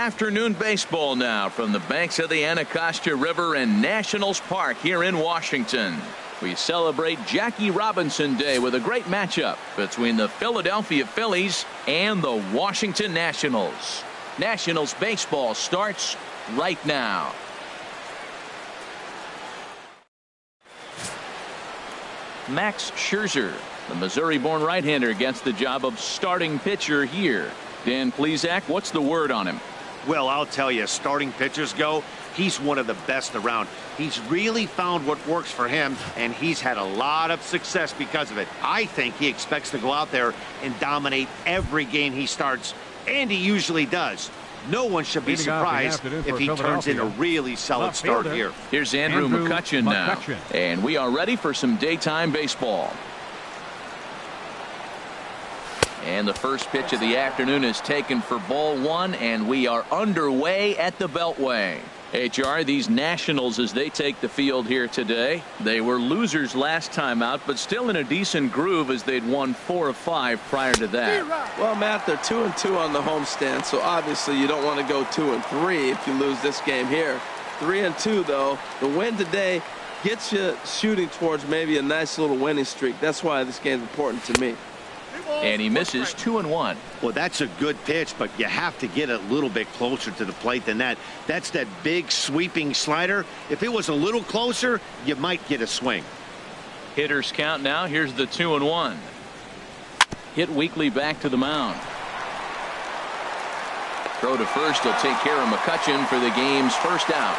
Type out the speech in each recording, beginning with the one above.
Afternoon baseball now from the banks of the Anacostia River and Nationals Park here in Washington. We celebrate Jackie Robinson Day with a great matchup between the Philadelphia Phillies and the Washington Nationals. Nationals baseball starts right now. Max Scherzer, the Missouri-born right-hander, gets the job of starting pitcher here. Dan Plesac, what's the word on him? Well, I'll tell you, starting pitchers go, he's one of the best around. He's really found what works for him, and he's had a lot of success because of it. I think he expects to go out there and dominate every game he starts, and he usually does. No one should be surprised if he turns in a really solid start here. Here's Andrew McCutchen now, and we are ready for some daytime baseball. And the first pitch of the afternoon is taken for ball one, and we are underway at the Beltway. HR, these Nationals, as they take the field here today, they were losers last time out, but still in a decent groove as they'd won 4 of 5 prior to that. Well, Matt, they're 2-2 on the homestand, so obviously you don't want to go 2-3 if you lose this game here. 3-2, though. The win today gets you shooting towards maybe a nice little winning streak. That's why this game's important to me. And he misses 2-1. Well, that's a good pitch, but you have to get a little bit closer to the plate than that. That's that big sweeping slider. If it was a little closer, you might get a swing. Hitters count now. Here's the 2-1. Hit weakly back to the mound. Throw to first. He'll take care of McCutchen for the game's first out.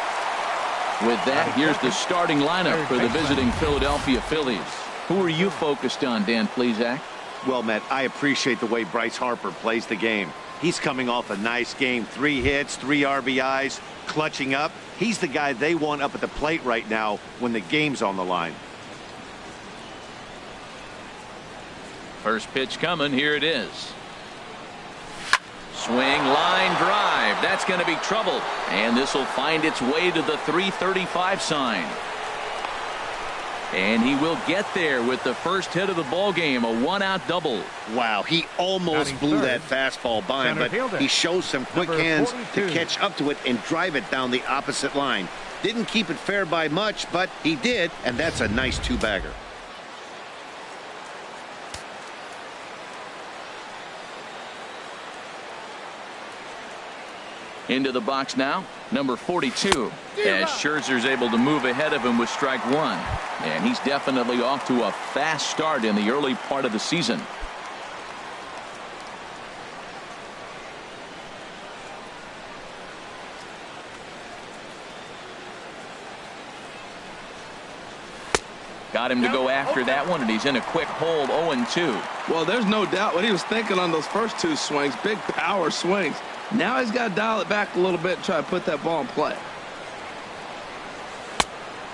With that, here's the starting lineup for the visiting Philadelphia Phillies. Who are you focused on, Dan Plesac? Well, Matt, I appreciate the way Bryce Harper plays the game. He's coming off a nice game. 3 hits, 3 RBIs, clutching up. He's the guy they want up at the plate right now when the game's on the line. First pitch coming. Here it is. Swing, line drive. That's going to be trouble. And this will find its way to the 335 sign. And he will get there with the first hit of the ball game, a 1-out double. Wow, he almost blew that fastball by him, but he shows some quick hands to catch up to it and drive it down the opposite line. Didn't keep it fair by much, but he did, and that's a nice 2-bagger. Into the box now, number 42, as Scherzer's able to move ahead of him with strike 1. And he's definitely off to a fast start in the early part of the season. Got him to go after that one, and he's in a quick hold, 0-2. Well, there's no doubt what he was thinking on those first 2 swings, big power swings. Now he's got to dial it back a little bit and try to put that ball in play.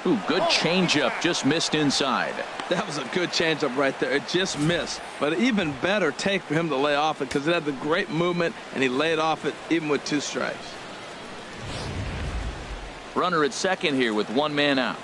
Ooh, good changeup, just missed inside. That was a good changeup right there. It just missed. But an even better take for him to lay off it because it had the great movement, and he laid off it even with 2 strikes. Runner at second here with 1 man out.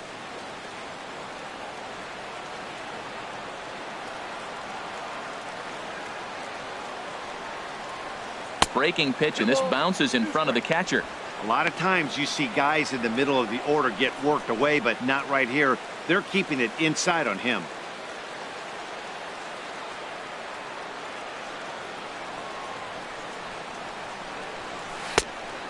Breaking pitch, and this bounces in front of the catcher. A lot of times you see guys in the middle of the order get worked away, but not right here. They're keeping it inside on him.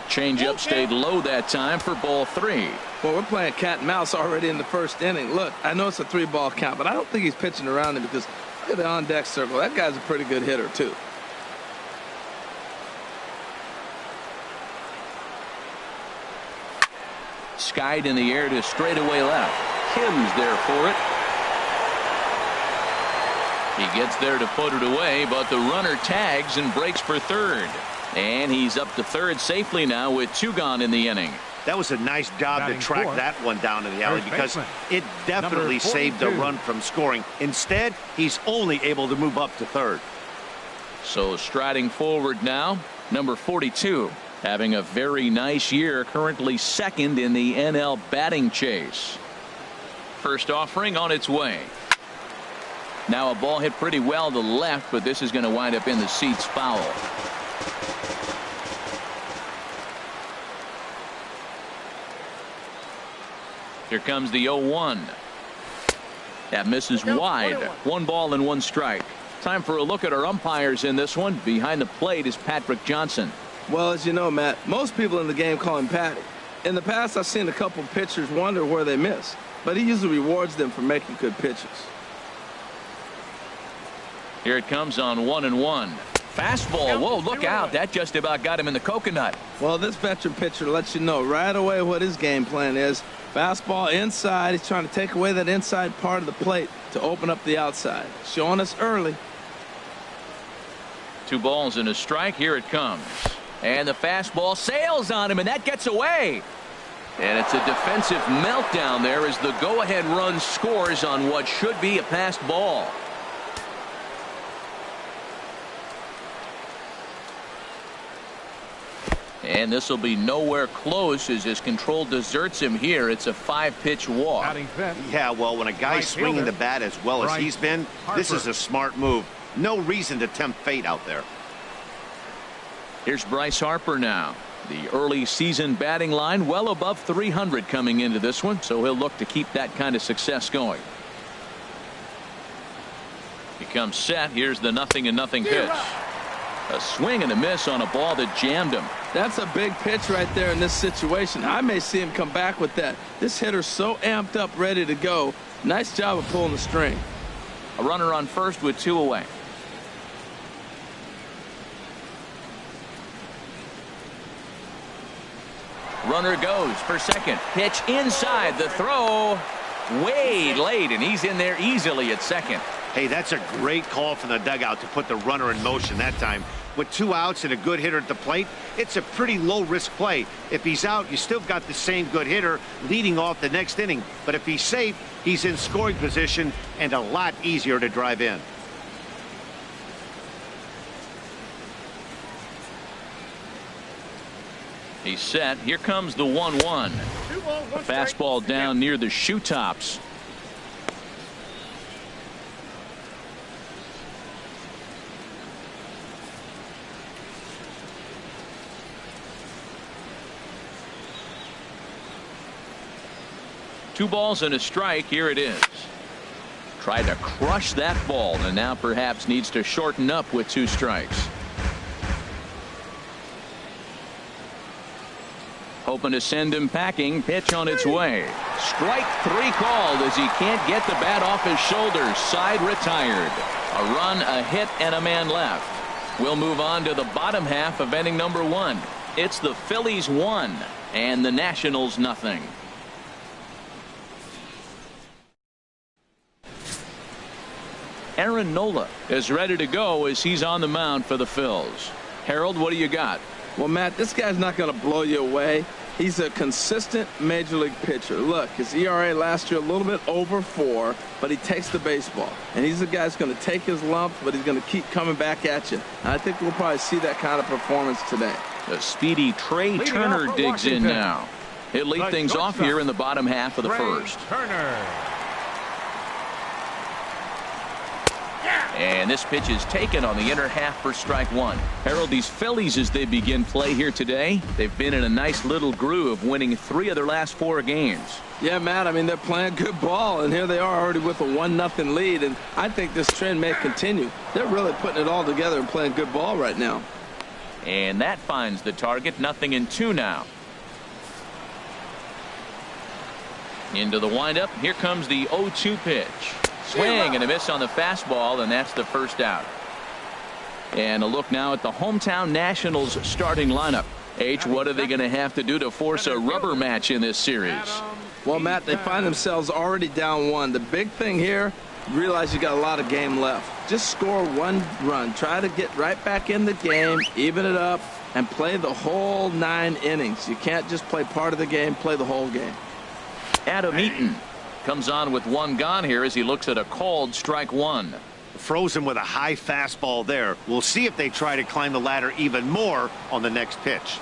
Changeup stayed low that time for ball 3. Well, we're playing cat and mouse already in the first inning. Look, I know it's a 3-ball count, but I don't think he's pitching around him because look at the on-deck circle. That guy's a pretty good hitter, too. Skied in the air to straightaway left. Kim's there for it. He gets there to put it away, but the runner tags and breaks for third. And he's up to third safely now with 2 gone in the inning. That was a nice job to track that one down to the alley because it definitely saved the run from scoring. Instead, he's only able to move up to third. So striding forward now, number 42. Having a very nice year, currently second in the NL batting chase. First offering on its way. Now a ball hit pretty well to the left, but this is going to wind up in the seats foul. Here comes the 0-1. That misses wide. 1 ball and 1 strike. Time for a look at our umpires in this one. Behind the plate is Patrick Johnson. Well, as you know, Matt, most people in the game call him Patty. In the past, I've seen a couple pitchers wonder where they miss, but he usually rewards them for making good pitches. Here it comes on 1-1. Fastball. Whoa, look out. That just about got him in the coconut. Well, this veteran pitcher lets you know right away what his game plan is. Fastball inside. He's trying to take away that inside part of the plate to open up the outside. Showing us early. 2 balls and a strike. Here it comes. And the fastball sails on him, and that gets away. And it's a defensive meltdown there as the go-ahead run scores on what should be a passed ball. And this will be nowhere close as his control deserts him here. It's a 5-pitch walk. Yeah, well, when a guy's swinging the bat as well as he's been, this is a smart move. No reason to tempt fate out there. Here's Bryce Harper now. The early season batting line well above 300 coming into this one, so he'll look to keep that kind of success going. He comes set. Here's the 0-0 pitch. A swing and a miss on a ball that jammed him. That's a big pitch right there in this situation. I may see him come back with that. This hitter's so amped up, ready to go. Nice job of pulling the string. A runner on first with 2 away. Runner goes for second. Pitch inside. The throw way late, and he's in there easily at second. Hey, that's a great call from the dugout to put the runner in motion that time. With 2 outs and a good hitter at the plate, it's a pretty low-risk play. If he's out, you still got the same good hitter leading off the next inning. But if he's safe, he's in scoring position and a lot easier to drive in. He's set. Here comes the 1-1. A fastball down near the shoe tops. Two balls and a strike. Here it is. Tried to crush that ball and now perhaps needs to shorten up with 2 strikes. Hoping to send him packing. Pitch on its way. Strike 3 called as he can't get the bat off his shoulders. Side retired. A run, a hit, and a man left. We'll move on to the bottom half of inning number 1. It's the Phillies 1 and the Nationals nothing. Aaron Nola is ready to go as he's on the mound for the Phils. Harold, what do you got? Well, Matt, this guy's not going to blow you away. He's a consistent major league pitcher. Look, his ERA last year a little bit over 4, but he takes the baseball. And he's the guy that's going to take his lumps, but he's going to keep coming back at you. And I think we'll probably see that kind of performance today. The speedy Trey Turner digs in now. He'll lead things off here in the bottom half of the first. And this pitch is taken on the inner half for strike 1. Harold, these Phillies, as they begin play here today, they've been in a nice little groove, winning 3 of their last 4 games. Yeah, Matt, I mean, they're playing good ball, and here they are already with a 1-0 lead, and I think this trend may continue. They're really putting it all together and playing good ball right now. And that finds the target. 0-2 now. Into the windup. Here comes the 0-2 pitch. Swing and a miss on the fastball, and that's the first out. And a look now at the hometown Nationals starting lineup. H, what are they going to have to do to force a rubber match in this series? Well, Matt, they find themselves already down 1. The big thing here, realize you got a lot of game left. Just score 1 run. Try to get right back in the game, even it up, and play the whole 9 innings. You can't just play part of the game, play the whole game. Adam Eaton comes on with 1 gone here as he looks at a called strike 1. Frozen with a high fastball there. We'll see if they try to climb the ladder even more on the next pitch.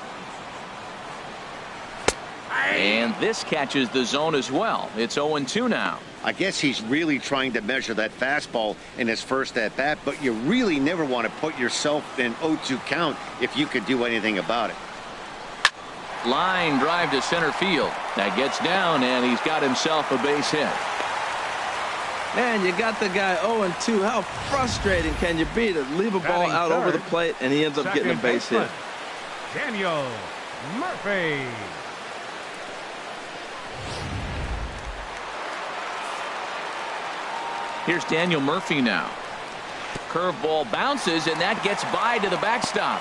And this catches the zone as well. It's 0-2 now. I guess he's really trying to measure that fastball in his first at bat, but you really never want to put yourself in 0-2 count if you could do anything about it. Line drive to center field. That gets down, and he's got himself a base hit. Man, you got the guy 0-2. How frustrating can you be to leave a ball out over the plate, and he ends up getting a base hit? Daniel Murphy. Here's Daniel Murphy now. Curveball bounces, and that gets by to the backstop.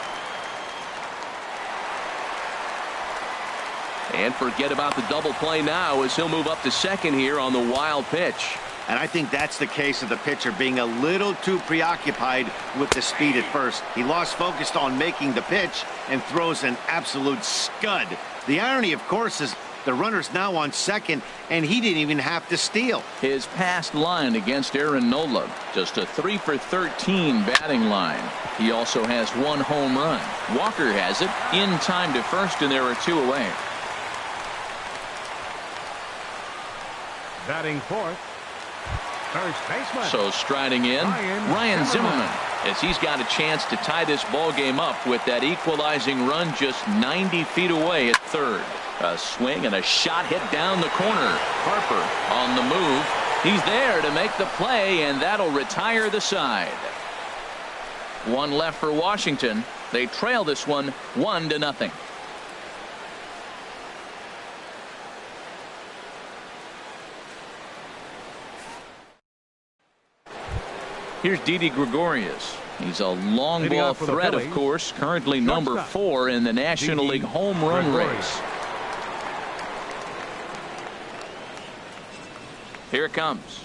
And forget about the double play now as he'll move up to second here on the wild pitch. And I think that's the case of the pitcher being a little too preoccupied with the speed at first. He lost focus on making the pitch and throws an absolute scud. The irony, of course, is the runner's now on second, and he didn't even have to steal. His past line against Aaron Nola, just a 3 for 13 batting line. He also has 1 home run. Walker has it in time to first, and there are 2 away. Batting fourth, first baseman. So striding in, Ryan Zimmerman, as he's got a chance to tie this ball game up with that equalizing run just 90 feet away at third. A swing and a shot hit down the corner. Harper on the move. He's there to make the play, and that'll retire the side. 1 left for Washington. They trail this one 1-0. Here's Didi Gregorius. He's a long ball threat, of course, currently number 4 in the National League home run race. Here it comes.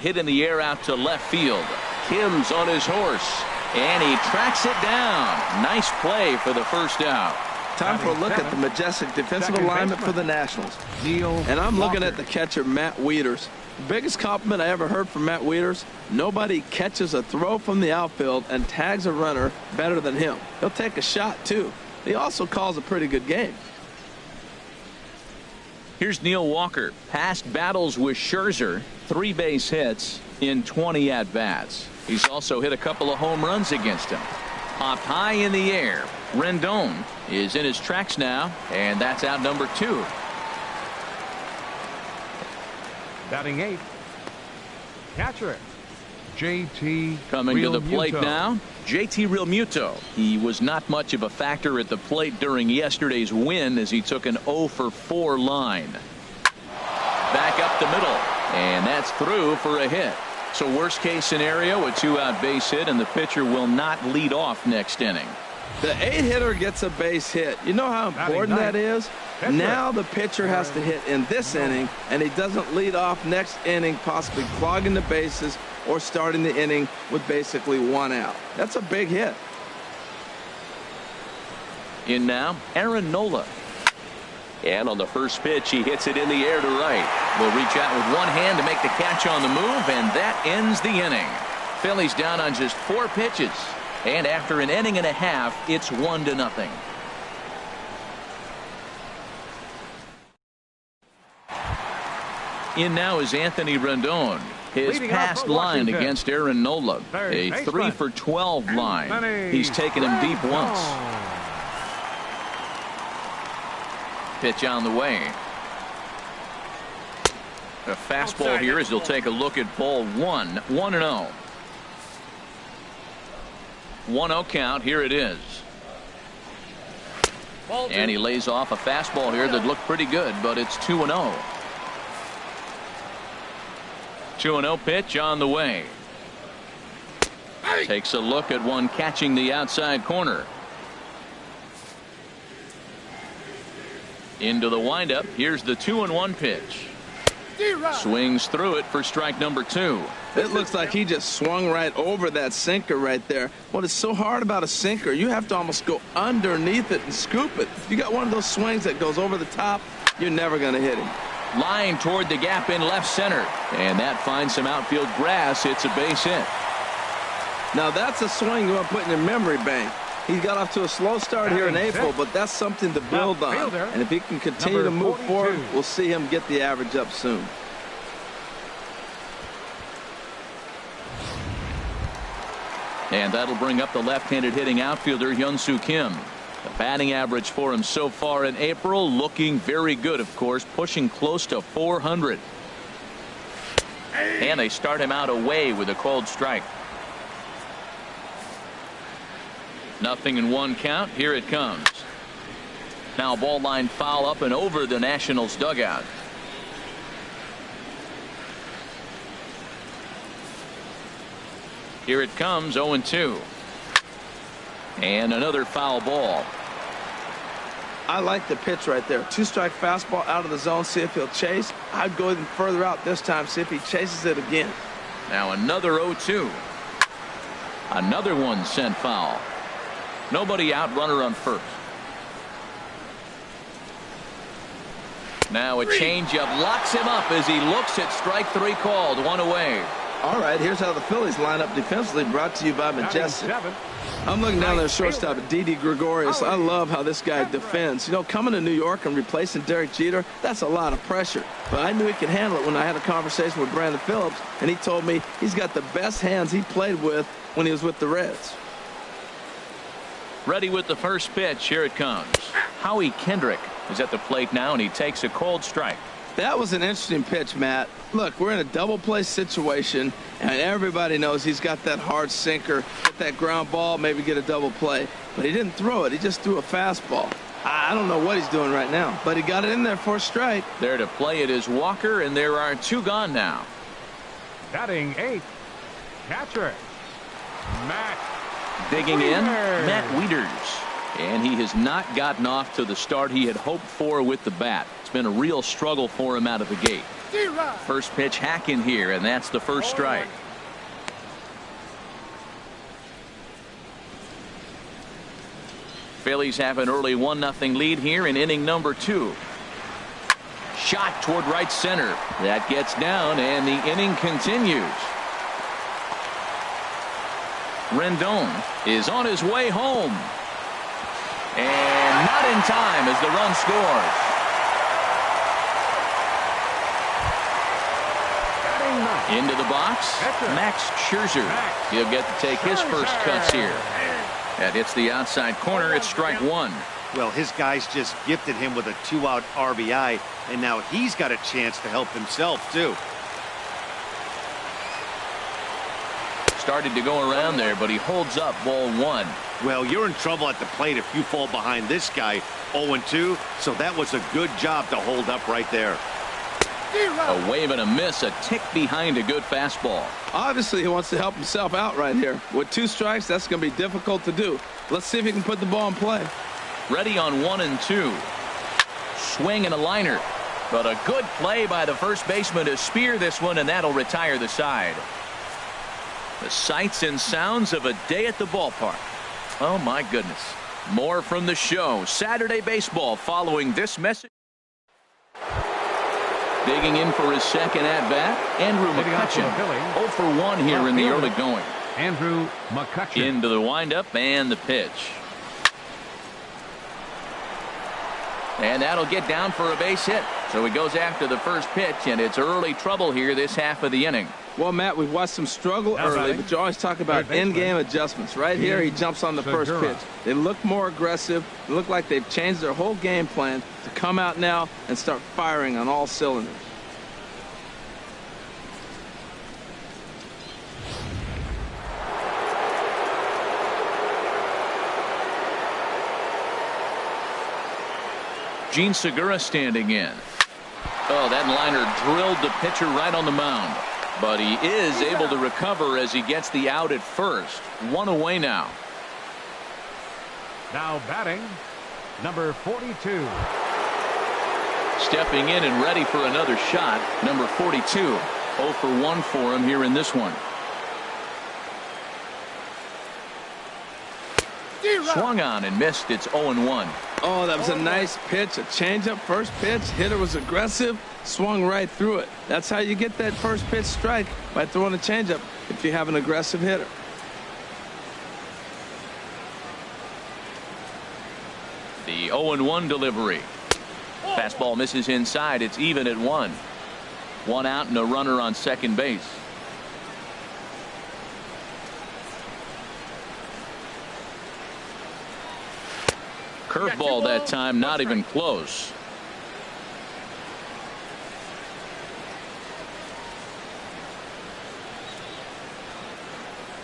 Hit in the air out to left field. Kim's on his horse, and he tracks it down. Nice play for the first out. Time for a look at the majestic defensive alignment for the Nationals. And I'm looking at the catcher, Matt Wieters. Biggest compliment I ever heard from Matt Wieters: nobody catches a throw from the outfield and tags a runner better than him. He'll take a shot, too. He also calls a pretty good game. Here's Neil Walker. Past battles with Scherzer, 3 base hits in 20 at-bats. He's also hit a couple of home runs against him. Popped high in the air. Rendon is in his tracks now, and that's out number 2. Batting 8th, catcher JT coming to the plate Realmuto. now, JT Realmuto. He was not much of a factor at the plate during yesterday's win as he took an 0 for 4 line. Back up the middle, and that's through for a hit. So worst case scenario, a 2-out base hit, and the pitcher will not lead off next inning. The 8-hitter gets a base hit. You know how important that is? Now the pitcher has to hit in this inning, and he doesn't lead off next inning, possibly clogging the bases or starting the inning with basically 1 out. That's a big hit. In now, Aaron Nola. And on the first pitch, he hits it in the air to right. Will reach out with 1 hand to make the catch on the move, and that ends the inning. Phillies down on just 4 pitches. And after an inning and a half, it's 1-0. In now is Anthony Rendon. His past line against Aaron Nola, a 3 for 12 line. He's taken him deep once. Pitch on the way. A fastball here as he'll take a look at ball 1. 1-0. 1-0 count. Here it is. And he lays off a fastball here that looked pretty good, but it's 2-0. 2-0 pitch on the way. Takes a look at one catching the outside corner. Into the windup. Here's the 2-1 pitch. Swings through it for strike number 2. It looks like he just swung right over that sinker right there. What is so hard about a sinker, you have to almost go underneath it and scoop it. If you got one of those swings that goes over the top, you're never going to hit him. Line toward the gap in left center, and that finds some outfield grass. It's a base hit. Now that's a swing you want to put in your memory bank. He got off to a slow start here in April, but that's something to build on. And if he can continue to move forward, we'll see him get the average up soon. And that'll bring up the left-handed hitting outfielder Hyun-Soo Kim. The batting average for him so far in April looking very good, of course, pushing close to 400. And they start him out away with a called strike. 0-1 count. Here it comes. Now a ball line foul up and over the Nationals dugout. Here it comes, 0-2. And another foul ball. I like the pitch right there. 2-strike fastball out of the zone. See if he'll chase. I'd go even further out this time. See if he chases it again. Now another 0-2. Another one sent foul. Nobody out, runner on first. Now a changeup locks him up as he looks at strike 3 called. 1 away. All right, here's how the Phillies line up defensively, brought to you by Majestic. I'm looking down there shortstop at Didi Gregorius. I love how this guy defends. You know, coming to New York and replacing Derek Jeter, that's a lot of pressure. But I knew he could handle it when I had a conversation with Brandon Phillips, and he told me he's got the best hands he played with when he was with the Reds. Ready with the first pitch. Here it comes. Howie Kendrick is at the plate now, and he takes a called strike. That was an interesting pitch, Matt. Look, we're in a double play situation, and everybody knows he's got that hard sinker, get that ground ball, maybe get a double play. But he didn't throw it. He just threw a fastball. I don't know what he's doing right now, but he got it in there for a strike. There to play it is Walker, and there are 2 gone now. Batting 8th, catcher, Matt. Digging in, Matt Wieters. And he has not gotten off to the start he had hoped for with the bat. It's been a real struggle for him out of the gate. First pitch hacking here, and that's the first strike. Phillies have an early 1-0 lead here in inning number 2. Shot toward right center. That gets down, and the inning continues. Rendon is on his way home. And not in time as the run scores. Into the box, Max Scherzer. He'll get to take his first cuts here. That hits the outside corner. It's strike 1. Well, his guys just gifted him with a 2-out RBI, and now he's got a chance to help himself, too. Started to go around there, but he holds up ball 1. Well, you're in trouble at the plate if you fall behind this guy. 0-2, so that was a good job to hold up right there. A wave and a miss, a tick behind a good fastball. Obviously, he wants to help himself out right here. With 2 strikes, that's going to be difficult to do. Let's see if he can put the ball in play. Ready on 1 and 2. Swing and a liner. But a good play by the first baseman to spear this one, and that'll retire the side. The sights and sounds of a day at the ballpark. Oh, my goodness. More from the show. Saturday baseball following this message. Digging in for his second at-bat, Andrew McCutchen. 0 for 1 here in the early going. Andrew McCutchen. Into the windup and the pitch. And that'll get down for a base hit. So he goes after the first pitch, and it's early trouble here this half of the inning. Well, Matt, we've watched him struggle early, but you always talk about in-game adjustments. Right here, he jumps on the first pitch. They look more aggressive. They look like they've changed their whole game plan to come out now and start firing on all cylinders. Gene Segura standing in. Oh, that liner drilled the pitcher right on the mound. But he is able to recover as he gets the out at first. 1 away now. Now batting, number 42. Stepping in and ready for another shot, number 42. 0 for 1 for him here in this one. Swung on and missed. It's 0-1. Oh, that was a nice pitch. A changeup, first pitch. Hitter was aggressive, swung right through it. That's how you get that first pitch strike, by throwing a changeup if you have an aggressive hitter. The 0-1 delivery. Fastball misses inside. It's even at 1. 1 out and a runner on second base. Curveball that time, not even close.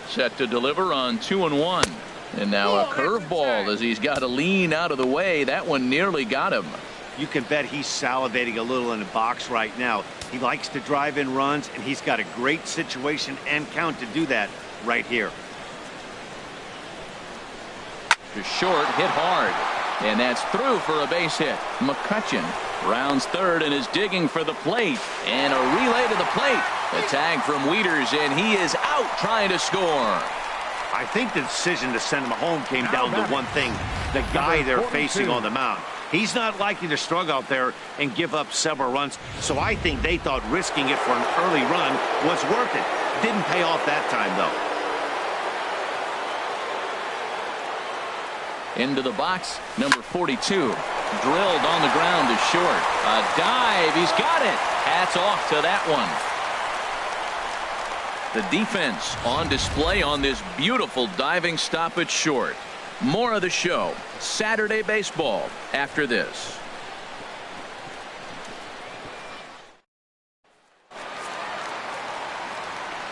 Set to deliver on 2-1. And now a curveball as he's got to lean out of the way. That one nearly got him. You can bet he's salivating a little in the box right now. He likes to drive in runs, and he's got a great situation and count to do that right here. To short, hit hard. And that's through for a base hit. McCutchen rounds third and is digging for the plate. And a relay to the plate. A tag from Wieters, and he is out trying to score. I think the decision to send him home came down to one thing: the guy they're facing on the mound. He's not likely to struggle out there and give up several runs, so I think they thought risking it for an early run was worth it. Didn't pay off that time, though. Into the box, number 42. Drilled on the ground to short. A dive, he's got it. Hats off to that one. The defense on display on this beautiful diving stop at short. More of the show, Saturday baseball, after this.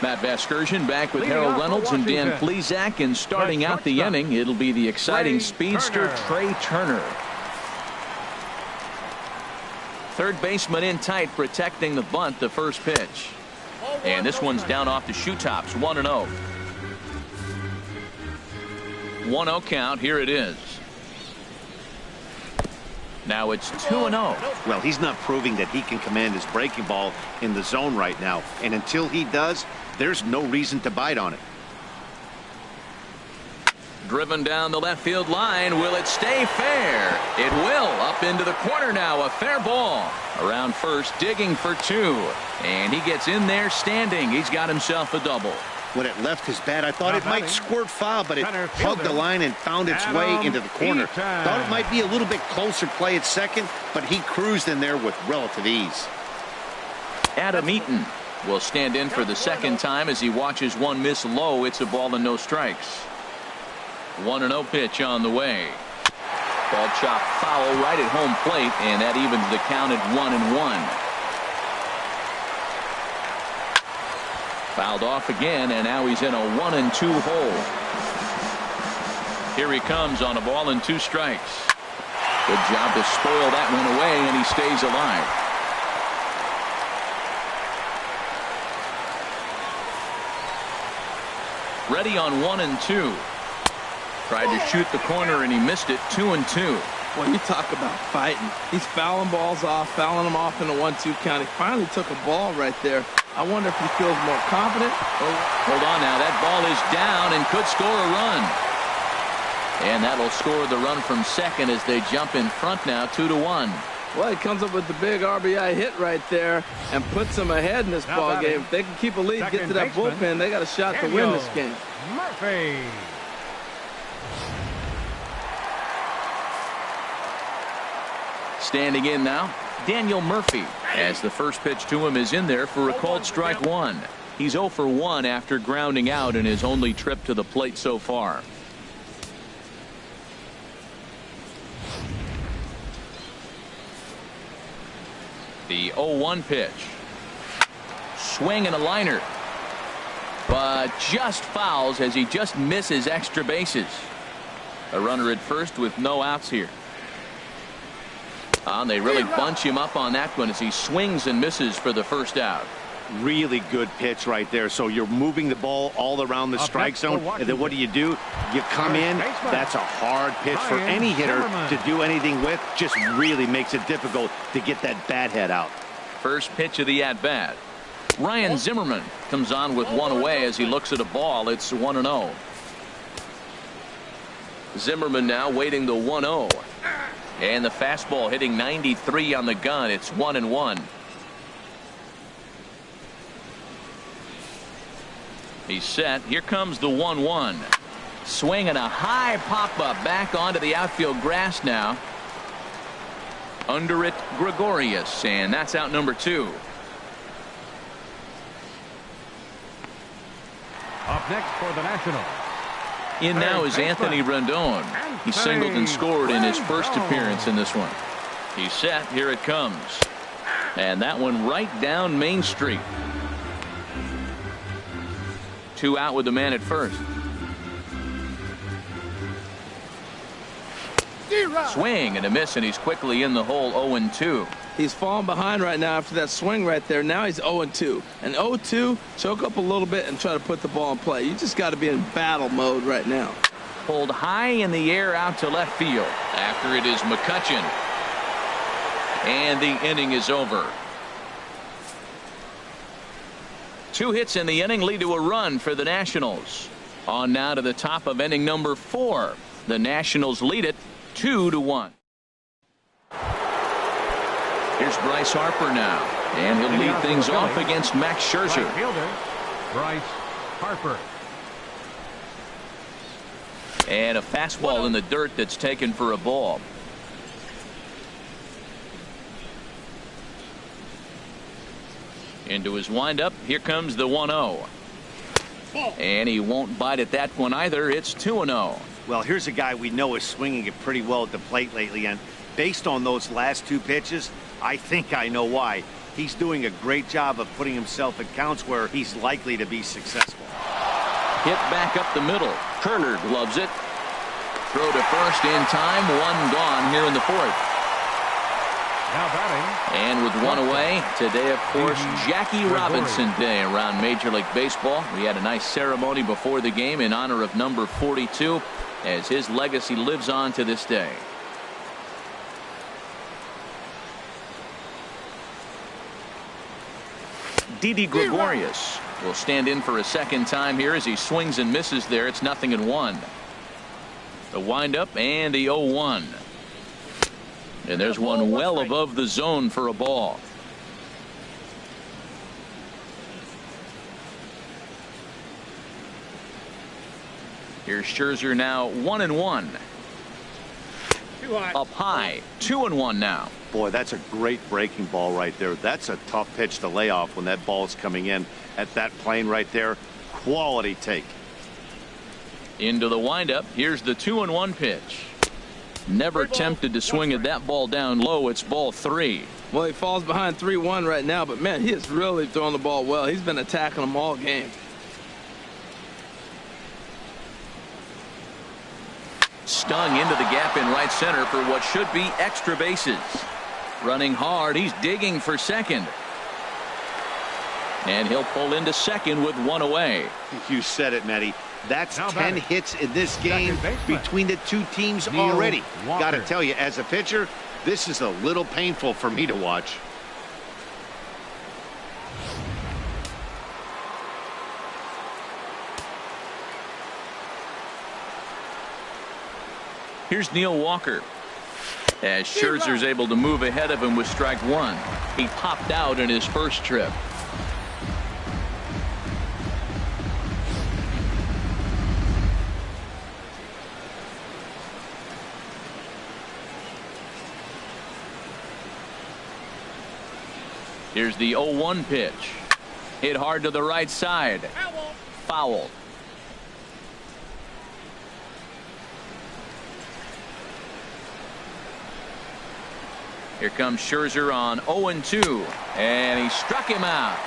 Matt Vasgersian back with Harold Reynolds and Dan Plesac, and starting out the inning, it'll be the exciting speedster Trey Turner. Third baseman in tight, protecting the bunt, the first pitch. And this one's down off the shoe tops, 1-0. 1-0 count. Here it is. Now it's 2-0. Well, he's not proving that he can command his breaking ball in the zone right now. And until he does, there's no reason to bite on it. Driven down the left field line. Will it stay fair? It will. Up into the corner now. A fair ball. Around first, digging for two. And he gets in there standing. He's got himself a double. When it left his bat, I thought it might squirt foul, but it hugged the line and found its way into the corner. Thought it might be a little bit closer play at second, but he cruised in there with relative ease. Adam Eaton will stand in for the second time as he watches one miss low. It's a ball and no strikes. 1-0 pitch on the way. Ball chopped foul right at home plate, and that evens the count at 1-1. Fouled off again, and now he's in a 1-2 hole. Here he comes on a ball and 2 strikes. Good job to spoil that one away, and he stays alive. Ready on 1-2. Tried to shoot the corner, and he missed it. 2-2. Well, you talk about fighting. He's fouling balls off, fouling them off in a 1-2 count. He finally took a ball right there. I wonder if he feels more confident. Hold on now. That ball is down and could score a run. And that'll score the run from second as they jump in front now, 2-1. Well, he comes up with the big RBI hit right there and puts them ahead in this ball game. If they can keep a lead, get to that bullpen, they got a shot to win this game. Murphy. Standing in now, Daniel Murphy, as the first pitch to him is in there for a called strike one. He's 0 for 1 after grounding out in his only trip to the plate so far. The 0-1 pitch. Swing and a liner. But just fouls as he just misses extra bases. A runner at first with no outs here. And they really bunch him up on that one as he swings and misses for the first out. Really good pitch right there. So you're moving the ball all around the strike zone, and then what do? You come in. That's a hard pitch for any hitter to do anything with. Just really makes it difficult to get that bat head out. First pitch of the at-bat. Ryan Zimmerman comes on with one away as he looks at a ball. It's 1-0. Zimmerman now waiting the 1-0. And the fastball hitting 93 on the gun. It's 1-1. He's set. Here comes the 1-1. Swing and a high pop-up back onto the outfield grass now. Under it, Gregorius, and that's out number 2. Up next for the Nationals, In now is Anthony Rendon. He singled and scored in his first appearance in this one. He's set. Here it comes. And that one right down Main Street. 2 out with the man at first. Swing and a miss, and he's quickly in the hole. 0-2. He's falling behind right now after that swing right there. Now he's 0-2. And 0-2, choke up a little bit and try to put the ball in play. You just got to be in battle mode right now. Pulled high in the air out to left field. After it is McCutchen. And the inning is over. 2 hits in the inning lead to a run for the Nationals. On now to the top of inning number 4. The Nationals lead it 2-1. Here's Bryce Harper now, and he'll lead things off against Max Scherzer. Right fielder, Bryce Harper. And a fastball in the dirt that's taken for a ball. Into his windup. Here comes the 1-0. And he won't bite at that one either. It's 2-0. Well, here's a guy we know is swinging it pretty well at the plate lately, and based on those last 2 pitches, I think I know why. He's doing a great job of putting himself in counts where he's likely to be successful. Hit back up the middle. Turner gloves it. Throw to first in time. 1 gone here in the 4th. Now batting. And with 1 away, today, of course, Jackie Robinson Day around Major League Baseball. We had a nice ceremony before the game in honor of number 42 as his legacy lives on to this day. Didi Gregorius will stand in for a second time here as he swings and misses there. It's 0-1. The windup and the 0-1. And there's one well above the zone for a ball. Here's Scherzer now 1-1. Up high 2-1 now. Boy, that's a great breaking ball right there. That's a tough pitch to lay off when that ball is coming in at that plane right there. Quality take. Into the windup. Here's the 2-1 pitch. Never tempted to swing at that ball down low. It's ball 3. Well, he falls behind 3-1 right now, but man, he is really throwing the ball well. He's been attacking them all game. Stung into the gap in right center for what should be extra bases. Running hard. He's digging for second. And he'll pull into second with 1 away. You said it, Matty. That's Now 10 batting. hits in this game between the 2 teams already. Got to tell you, as a pitcher, this is a little painful for me to watch. Here's Neil Walker. As Scherzer's able to move ahead of him with strike 1. He popped out in his first trip. Here's the 0-1 pitch. Hit hard to the right side. Foul. Here comes Scherzer on 0-2, and he struck him out.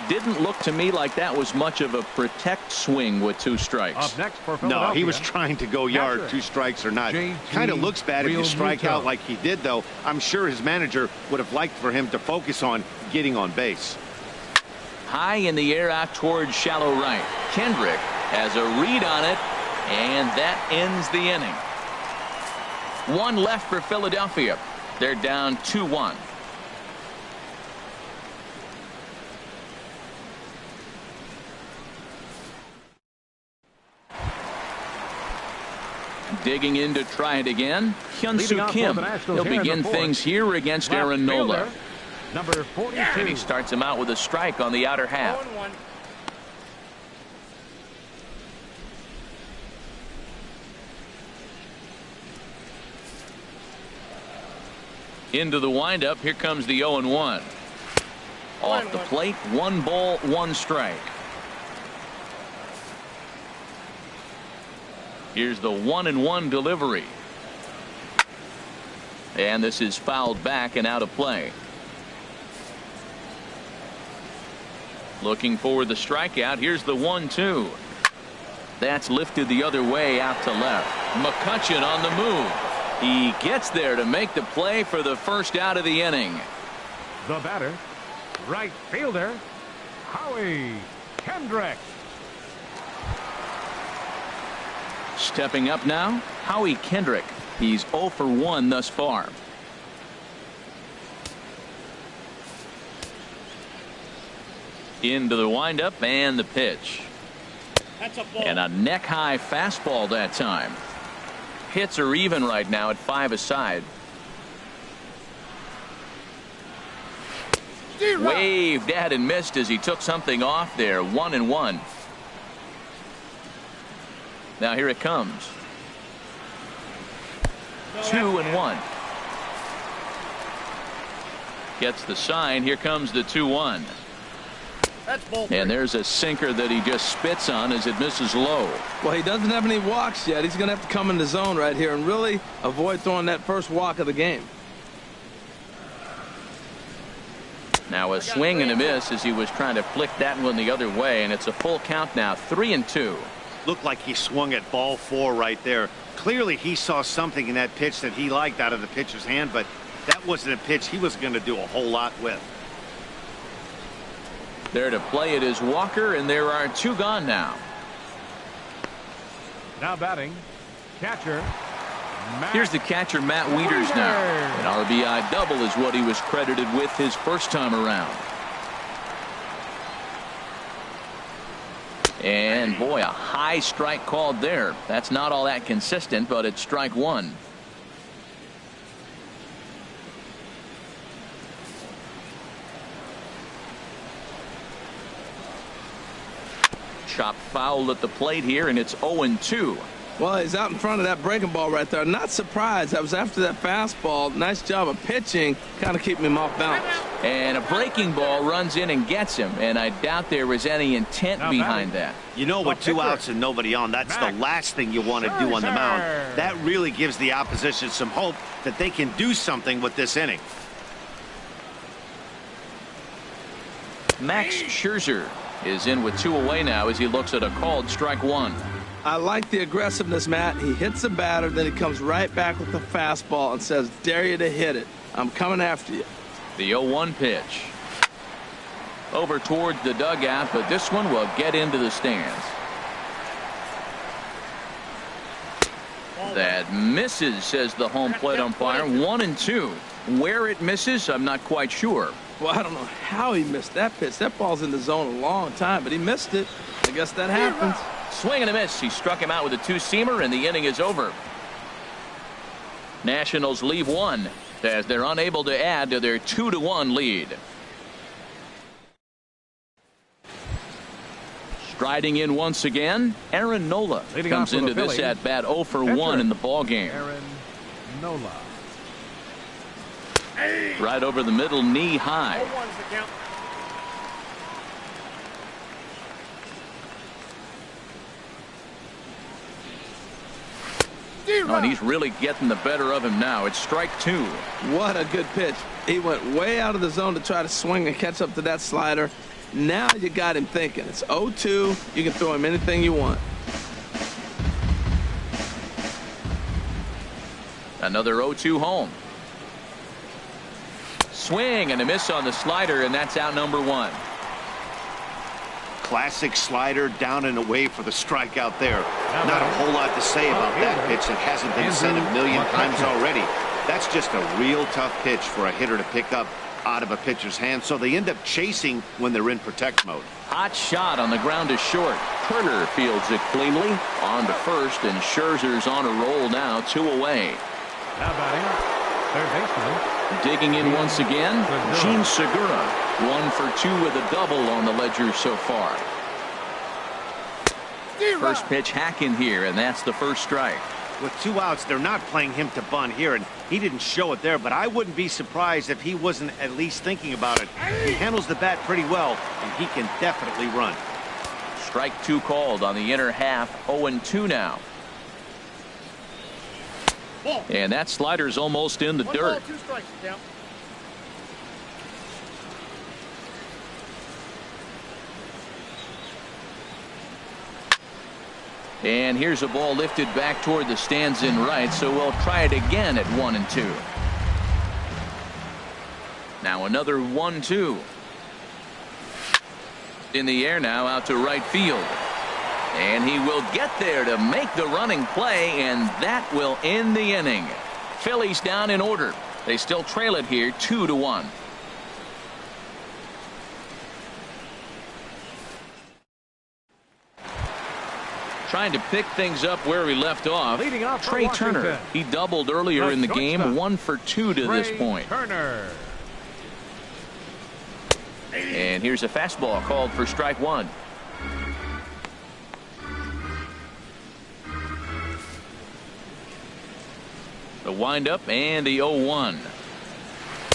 Didn't look to me like that was much of a protect swing with 2 strikes. Up next for Philadelphia. No, he was trying to go yard, Catcher. 2 strikes or not. JT Kind of looks bad if you strike Realmuto. out like he did, though. I'm sure his manager would have liked for him to focus on getting on base. High in the air out towards shallow right. Kendrick has a read on it, and that ends the inning. 1 left for Philadelphia. They're down 2-1. Digging in to try it again. Leading Hyun-Soo off Kim. for the Nationals He'll here in begin the 4th. things here against Left Aaron Nola. fielder, number 42. And he starts him out with a strike on the outer half. 0-1. Into the windup. Here comes the 0-1. Off the plate. 1 ball, 1 strike. Here's the 1-1 delivery. And this is fouled back and out of play. Looking for the strikeout. Here's the 1-2. That's lifted the other way out to left. McCutchen on the move. He gets there to make the play for the first out of the inning. The batter, right fielder, Howie Kendrick. Stepping up now, Howie Kendrick. He's 0 for 1 thus far. Into the windup and the pitch. That's a ball. And a neck-high fastball that time. Hits are even right now at 5 aside. Waved at and missed as he took something off there. 1-1. Now here it comes. 2-1. Gets the sign. Here comes the 2-1. And there's a sinker that he just spits on as it misses low. Well, he doesn't have any walks yet. He's going to have to come in the zone right here and really avoid throwing that first walk of the game. Now a swing and a miss as he was trying to flick that one the other way, and it's a full count now. 3-2. Looked like he swung at ball 4 right there. Clearly he saw something in that pitch that he liked out of the pitcher's hand, but that wasn't a pitch he was going to do a whole lot with. There to play it is Walker, and there are 2 gone now. Now batting, catcher. Here's the catcher, Matt Wieters now. An RBI double is what he was credited with his first time around. And boy, a high strike called there. That's not all that consistent, but it's strike 1. Chop foul at the plate here, and it's 0-2. Well, he's out in front of that breaking ball right there. Not surprised. That was after that fastball. Nice job of pitching, kind of keeping him off balance. And a breaking ball runs in and gets him, and I doubt there was any intent behind that. You know, with 2 outs and nobody on, that's the last thing you want to do on the mound. That really gives the opposition some hope that they can do something with this inning. Max Scherzer is in with 2 away now as he looks at a called strike 1. I like the aggressiveness, Matt. He hits the batter, then he comes right back with the fastball and says, dare you to hit it. I'm coming after you. The 0-1 pitch. Over towards the dugout, but this one will get into the stands. That misses, says the home plate umpire. 1-2. Where it misses, I'm not quite sure. Well, I don't know how he missed that pitch. That ball's in the zone a long time, but he missed it. I guess that happens. Swing and a miss. He struck him out with a 2-seamer, and the inning is over. Nationals leave 1 as they're unable to add to their 2-1 lead. Striding in once again, Aaron Nola comes into this at bat 0 for 1 in the ball game. Aaron Nola. Right over the middle, knee high. Oh, and he's really getting the better of him now. It's strike 2. What a good pitch. He went way out of the zone to try to swing and catch up to that slider. Now you got him thinking. It's 0-2. You can throw him anything you want. Another 0-2 home. Swing and a miss on the slider, and that's out number 1. Classic slider down and away for the strikeout there. Not a whole lot to say about that pitch that hasn't been said a million times already. That's just a real tough pitch for a hitter to pick up out of a pitcher's hand, so they end up chasing when they're in protect mode. Hot shot on the ground is short. Turner fields it cleanly. On to first, and Scherzer's on a roll now, 2 away. Now batting, third baseman. Digging in once again, Gene Segura. 1 for 2 with a double on the ledger so far. First pitch hack in here, and that's the first strike. With 2 outs, they're not playing him to bunt here, and he didn't show it there, but I wouldn't be surprised if he wasn't at least thinking about it. He handles the bat pretty well, and he can definitely run. Strike 2 called on the inner half. 0-2 now. And that slider's almost in the dirt. 2 strikes, count. And here's a ball lifted back toward the stands in right, so we'll try it again at 1-2. Now another 1-2. In the air now, out to right field. And he will get there to make the running play, and that will end the inning. Phillies down in order. They still trail it here 2-1. Trying to pick things up where we left off. Leading off for Trey Turner. Washington. He doubled earlier in the game, 1 for 2 to this point. Turner. And here's a fastball called for strike 1. The windup and the 0-1.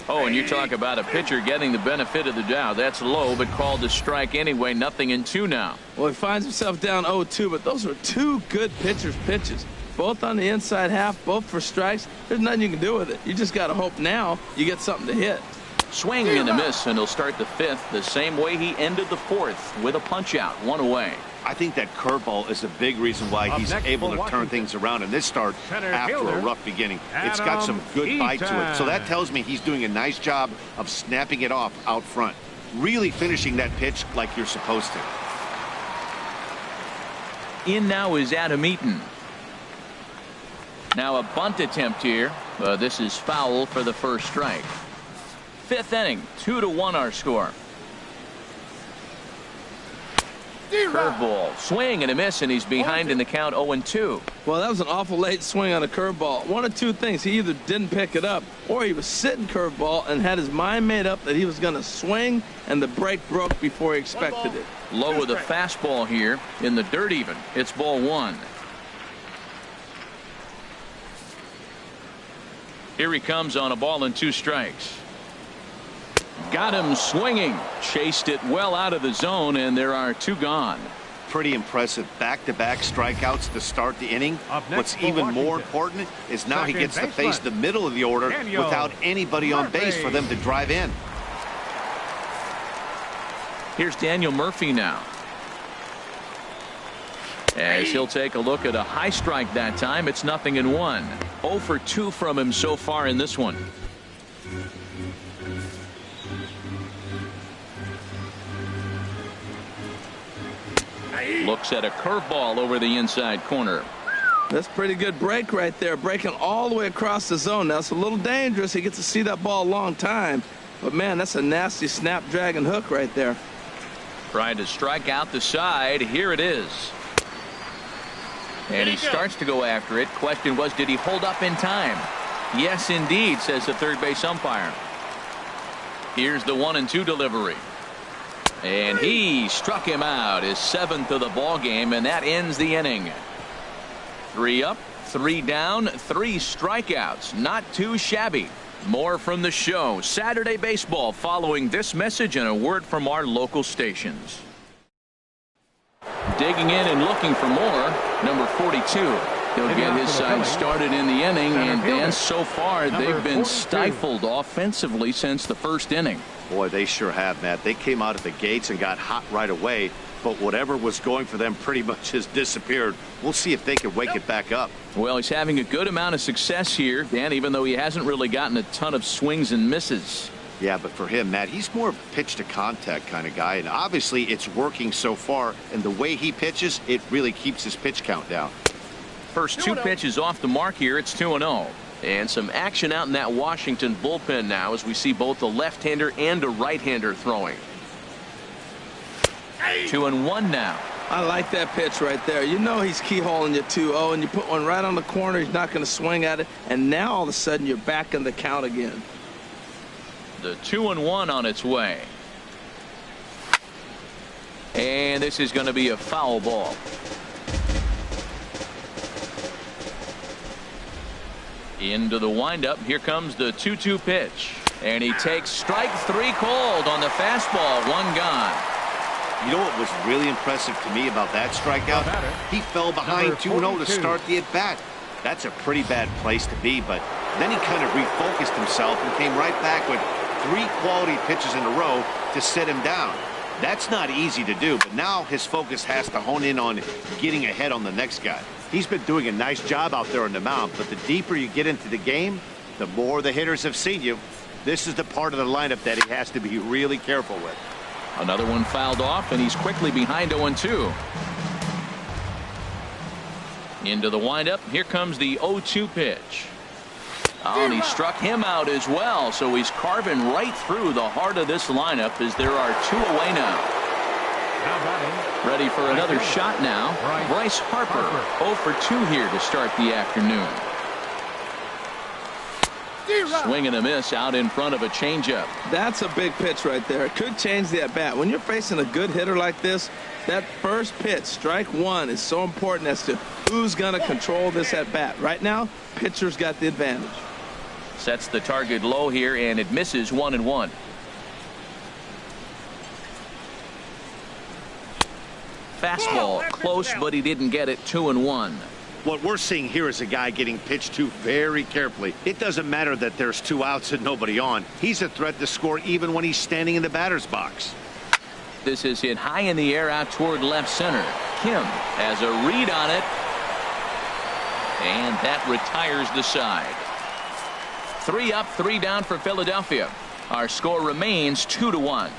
Oh, and you talk about a pitcher getting the benefit of the doubt. That's low, but called to strike anyway. Nothing in 2 now. Well, he finds himself down 0-2, but those were 2 good pitchers' pitches. Both on the inside half, both for strikes. There's nothing you can do with it. You just got to hope now you get something to hit. Swing and a miss, and he'll start the 5th the same way he ended the 4th with a punch out, 1 away. I think that curveball is a big reason why Up he's next able for to turn Washington. things around in this start Center after fielder, a rough beginning. It's got some good bite to it. So that tells me he's doing a nice job of snapping it off out front. Really finishing that pitch like you're supposed to. In now is Adam Eaton. Now a bunt attempt here. This is foul for the first strike. 5th inning, 2-1 our score. Curveball, swing and a miss, and he's behind in the count 0-2. Well, that was an awful late swing on a curveball. One of 2 things. He either didn't pick it up or he was sitting curveball and had his mind made up that he was going to swing, and the break broke before he expected it. Low with a fastball here in the dirt even. It's ball 1. Here he comes on a ball and 2 strikes. Got him swinging. Chased it well out of the zone, and there are 2 gone. Pretty impressive back-to-back strikeouts to start the inning. Up next What's for even more Washington. important is now he Second gets to baseman, face the middle of the order Daniel without anybody on base for them to drive in. Here's Daniel Murphy now, as he'll take a look at a high strike that time. It's 0-1. 0 for 2 from him so far in this one. Looks at a curveball over the inside corner. That's pretty good break right there, breaking all the way across the zone. Now, it's a little dangerous. He gets to see that ball a long time. But, man, that's a nasty snapdragon hook right there. Trying to strike out the side. Here it is. And he starts to go after it. Question was, did he hold up in time? Yes, indeed, says the third base umpire. Here's the 1-2 delivery. And he struck him out, his 7th of the ball game, and that ends the inning. 3 up, 3 down, 3 strikeouts. Not too shabby. More from the show. Saturday Baseball following this message and a word from our local stations. Digging in and looking for more, number 42. He'll get his side started in the inning, and Dan, so far they've been stifled offensively since the first inning. Boy, they sure have, Matt. They came out of the gates and got hot right away, but whatever was going for them pretty much has disappeared. We'll see if they can wake it back up. Well, he's having a good amount of success here, Dan, even though he hasn't really gotten a ton of swings and misses. Yeah, but for him, Matt, he's more of a pitch to contact kind of guy, and obviously it's working so far, and the way he pitches, it really keeps his pitch count down. First 2 pitches off the mark here. It's 2-0. And some action out in that Washington bullpen now as we see both a left-hander and a right-hander throwing. 2-1 now. I like that pitch right there. You know he's keyholing you 2-0, and you put one right on the corner. He's not going to swing at it. And now all of a sudden you're back in the count again. The 2-1 on its way. And this is going to be a foul ball. Into the windup. Here comes the 2-2 pitch. And he takes strike 3 called on the fastball. 1 gone. You know what was really impressive to me about that strikeout? He fell behind 2-0 to start the at-bat. That's a pretty bad place to be, but then he kind of refocused himself and came right back with 3 quality pitches in a row to sit him down. That's not easy to do, but now his focus has to hone in on getting ahead on the next guy. He's been doing a nice job out there on the mound, but the deeper you get into the game, the more the hitters have seen you. This is the part of the lineup that he has to be really careful with. Another one fouled off, and he's quickly behind 0-2. Into the windup. Here comes the 0-2 pitch. Oh, and he struck him out as well, so he's carving right through the heart of this lineup as there are 2 away now. Ready for another shot now. Bryce Harper, 0 for 2 here to start the afternoon. Swing and a miss out in front of a changeup. That's a big pitch right there. It could change the at-bat. When you're facing a good hitter like this, that first pitch, strike 1, is so important as to who's going to control this at-bat. Right now, pitcher's got the advantage. Sets the target low here, and it misses 1-1. Fastball close, but he didn't get it. 2-1. What we're seeing here is a guy getting pitched to very carefully. It doesn't matter that there's 2 outs and nobody on. He's a threat to score even when he's standing in the batter's box. This is hit high in the air out toward left center. Kim has a read on it, and that retires the side. 3 up, 3 down for Philadelphia. Our score remains 2-1.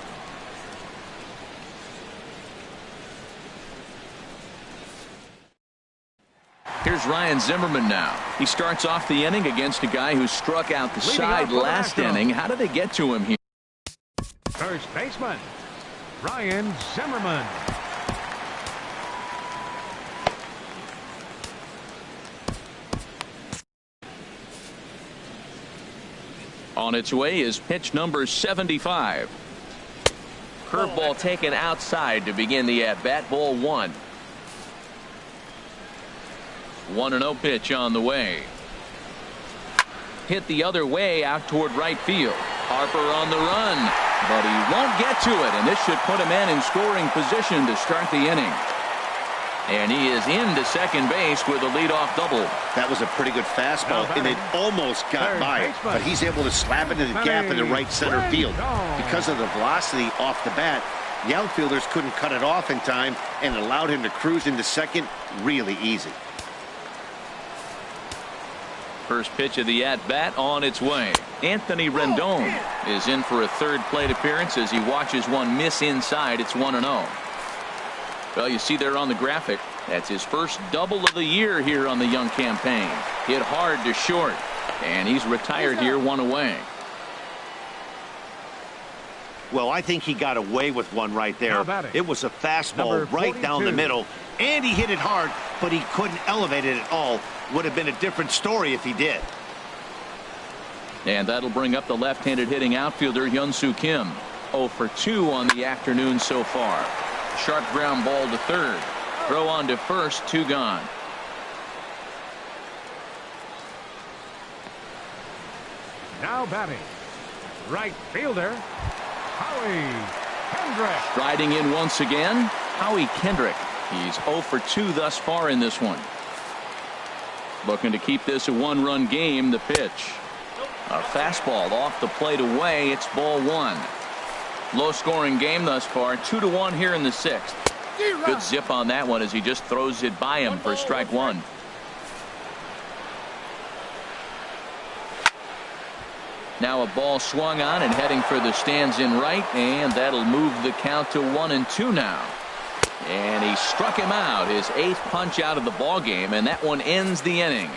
Here's Ryan Zimmerman now. He starts off the inning against a guy who struck out the side last inning. How did they get to him here? First baseman, Ryan Zimmerman. On its way is pitch number 75. Curveball taken outside to begin the at-bat. Ball 1. 1-0 pitch on the way. Hit the other way out toward right field. Harper on the run, but he won't get to it, and this should put him in scoring position to start the inning. And he is into second base with a leadoff double. That was a pretty good fastball, and it almost got by it, but he's able to slap it in the gap in the right center field. Because of the velocity off the bat, the outfielders couldn't cut it off in time and allowed him to cruise into second really easy. First pitch of the at-bat on its way. Anthony Rendon is in for a third plate appearance as he watches one miss inside. It's 1-0. Well, you see there on the graphic, that's his first double of the year here on the young campaign. Hit hard to short, and he's retired here, 1 away. Well, I think he got away with one right there. It was a fastball right down the middle, and he hit it hard, but he couldn't elevate it at all. Would have been a different story if he did. And that'll bring up the left-handed hitting outfielder Hyun-Soo Kim. 0 for 2 on the afternoon so far. Sharp ground ball to third. Throw on to first, 2 gone. Now batting, right fielder, Howie Kendrick. Striding in once again, Howie Kendrick. He's 0 for 2 thus far in this one. Looking to keep this a 1-run game. The pitch. A fastball off the plate away. It's ball 1. Low scoring game thus far. 2-1 here in the 6th. Good zip on that one as he just throws it by him for strike 1. Now a ball swung on and heading for the stands in right, and that'll move the count to 1-2 now. And he struck him out, his 8th punch out of the ball game, and that one ends the inning.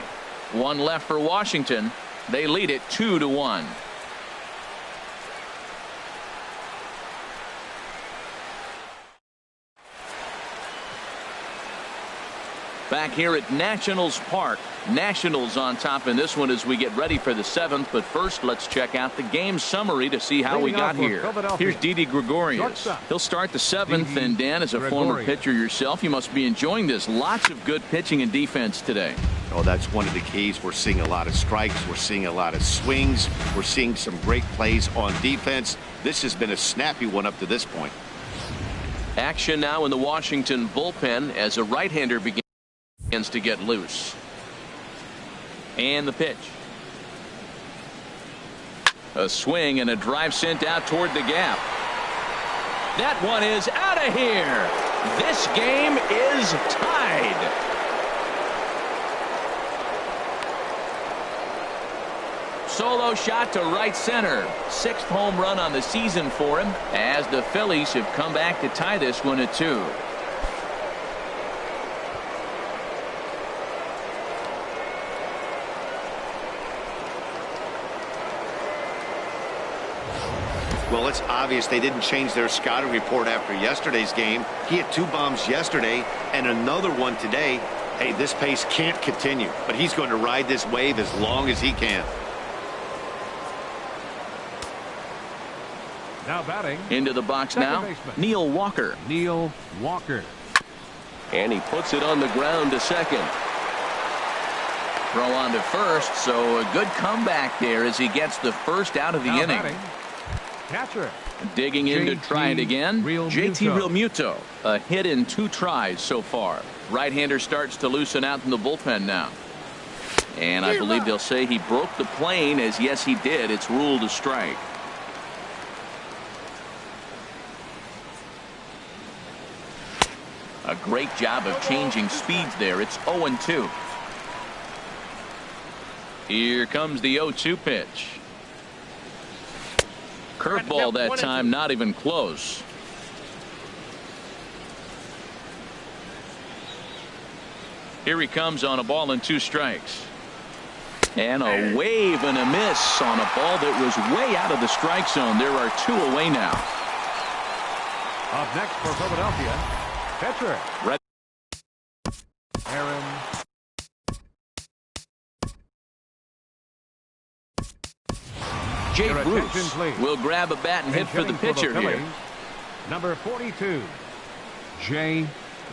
1 left for Washington. They lead it 2-1. Back here at Nationals Park. Nationals on top in this one as we get ready for the 7th. But first, let's check out the game summary to see how we got here. Here's Didi Gregorius. He'll start the 7th. And Dan, as a former pitcher yourself, you must be enjoying this. Lots of good pitching and defense today. Oh, that's one of the keys. We're seeing a lot of strikes. We're seeing a lot of swings. We're seeing some great plays on defense. This has been a snappy one up to this point. Action now in the Washington bullpen as a right-hander begins to get loose. And the pitch. A swing and a drive sent out toward the gap. That one is out of here. This game is tied. Solo shot to right center. 6th home run on the season for him, as the Phillies have come back to tie this one at 2. Well, it's obvious they didn't change their scouting report after yesterday's game. He had 2 bombs yesterday and another one today. Hey, this pace can't continue, but he's going to ride this wave as long as he can. Now batting. Into the box now, Neil Walker. Neil Walker. And he puts it on the ground to second. Throw on to first, so a good comeback there as he gets the first out of the inning. Batting. Catcher. Digging in to try it again, JT Realmuto. A hit in 2 tries so far. Right-hander starts to loosen out in the bullpen now. And I believe they'll say he broke the plane, as yes he did. It's ruled a strike. A great job of changing speeds there. It's 0-2. Here comes the 0-2 pitch. Curveball that time, not even close. Here he comes on a ball and 2 strikes. And a wave and a miss on a ball that was way out of the strike zone. There are 2 away now. Up next for Philadelphia, pitcher Aaron. Jay Bruce will grab a bat and hit for the pitcher here. Number 42, Jay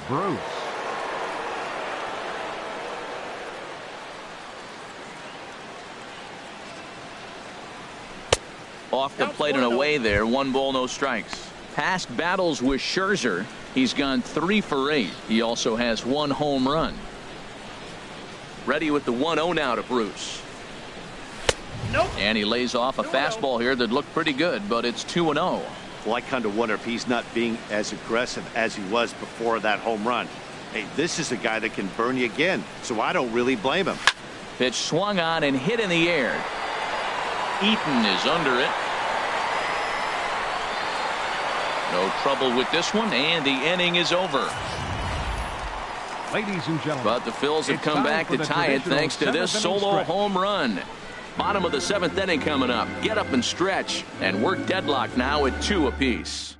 Bruce. Off the plate and away there. 1 ball, no strikes. Past battles with Scherzer, he's gone 3 for 8. He also has 1 home run. Ready with the 1-0 now to Bruce. And he lays off a fastball here that looked pretty good, but it's 2-0. Well, I kind of wonder if he's not being as aggressive as he was before that home run. Hey, this is a guy that can burn you again, so I don't really blame him. Pitch swung on and hit in the air. Eaton is under it. No trouble with this one, and the inning is over. Ladies and gentlemen, but the Phils have come back to tie it thanks to this solo home run. Bottom of the 7th inning coming up. Get up and stretch, and we're deadlocked now at 2 apiece.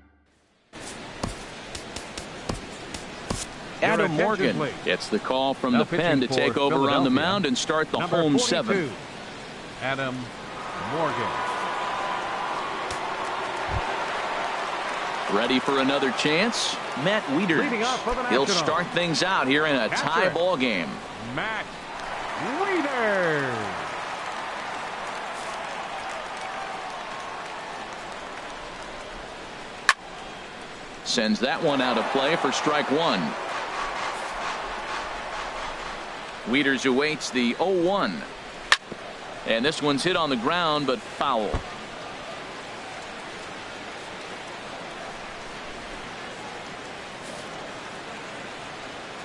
Adam Morgan gets the call from the pen to take over on the mound and start the home 7th. Adam Morgan. Ready for another chance? Matt Wieters. He'll start things out here in a tie ball game. Matt Wieters. Sends that one out of play for strike 1. Wieters awaits the 0-1. And this one's hit on the ground, but foul.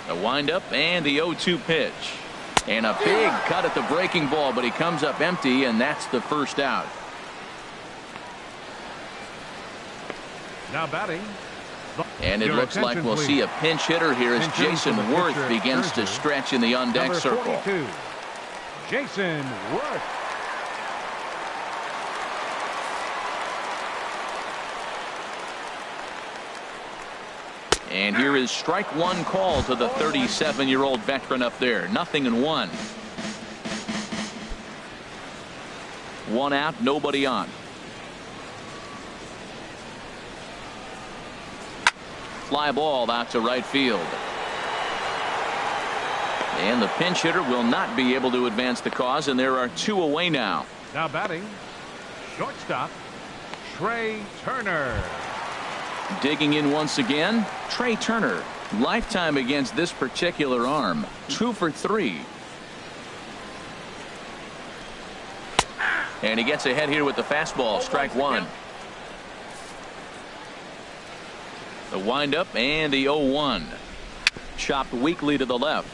The windup and the 0-2 pitch. And a big cut at the breaking ball, but he comes up empty, and that's the first out. Now batting. And it looks like we'll see a pinch hitter here as Jason Worth begins to stretch in the on-deck circle. Jason Worth. And here is strike 1 call to the 37-year-old veteran up there. 0-1. 1 out, nobody on. Fly ball out to right field. And the pinch hitter will not be able to advance the cause, and there are 2 away now. Now batting, shortstop, Trey Turner. Digging in once again, Trey Turner. Lifetime against this particular arm. 2 for 3. And he gets ahead here with the fastball. Strike one. The windup and the 0-1. Chopped weakly to the left.